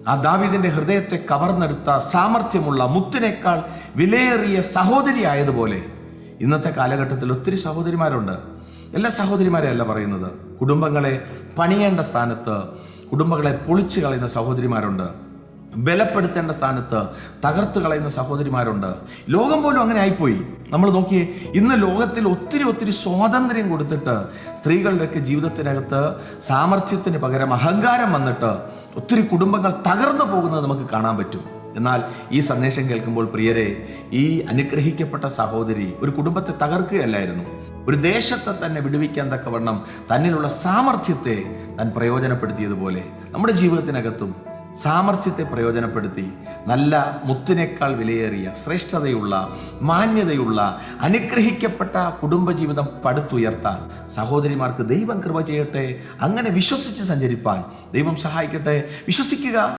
ആ ദാവീദിന്റെ ഹൃദയത്തെ കവർന്നെടുത്ത സാമർഥ്യമുള്ള മുത്തിനേക്കാൾ വിലയേറിയ സഹോദരി ആയതുപോലെ ഇന്നത്തെ കാലഘട്ടത്തിൽ ഒത്തിരി സഹോദരിമാരുണ്ട്. എല്ലാ സഹോദരിമാരെയല്ല പറയുന്നത്. കുടുംബങ്ങളെ പണിയേണ്ട സ്ഥാനത്ത് കുടുംബങ്ങളെ പൊളിച്ചു കളയുന്ന സഹോദരിമാരുണ്ട്. ബലപ്പെടുത്തേണ്ട സ്ഥാനത്ത് തകർത്ത് കളയുന്ന സഹോദരിമാരുണ്ട്. ലോകം പോലും അങ്ങനെ ആയിപ്പോയി. നമ്മൾ നോക്കിയേ, ഇന്ന് ലോകത്തിൽ ഒത്തിരി സ്വാതന്ത്ര്യം കൊടുത്തിട്ട് സ്ത്രീകളുടെയൊക്കെ ജീവിതത്തിനകത്ത് സാമർഥ്യത്തിന് പകരം അഹങ്കാരം വന്നിട്ട് ഒത്തിരി കുടുംബങ്ങൾ തകർന്നു പോകുന്നത് നമുക്ക് കാണാൻ പറ്റും. എന്നാൽ ഈ സന്ദേശം കേൾക്കുമ്പോൾ പ്രിയരെ, ഈ അനുഗ്രഹിക്കപ്പെട്ട സഹോദരി ഒരു കുടുംബത്തെ തകർക്കുകയല്ലായിരുന്നു, ഒരു ദേശത്തെ തന്നെ വിടുവിക്കാൻ തക്കവണ്ണം തന്നിലുള്ള സാമർഥ്യത്തെ താൻ പ്രയോജനപ്പെടുത്തിയതുപോലെ നമ്മുടെ ജീവിതത്തിനകത്തും സാമർഥ്യത്തെ പ്രയോജനപ്പെടുത്തി നല്ല മുത്തിനേക്കാൾ വിലയേറിയ ശ്രേഷ്ഠതയുള്ള മാന്യതയുള്ള അനുഗ്രഹിക്കപ്പെട്ട കുടുംബജീവിതം പടുത്തുയർത്താൻ സഹോദരിമാർക്ക് ദൈവം കൃപ ചെയ്യട്ടെ. അങ്ങനെ വിശ്വസിച്ച് സഞ്ചരിപ്പാൻ ദൈവം സഹായിക്കട്ടെ. വിശ്വസിക്കുക.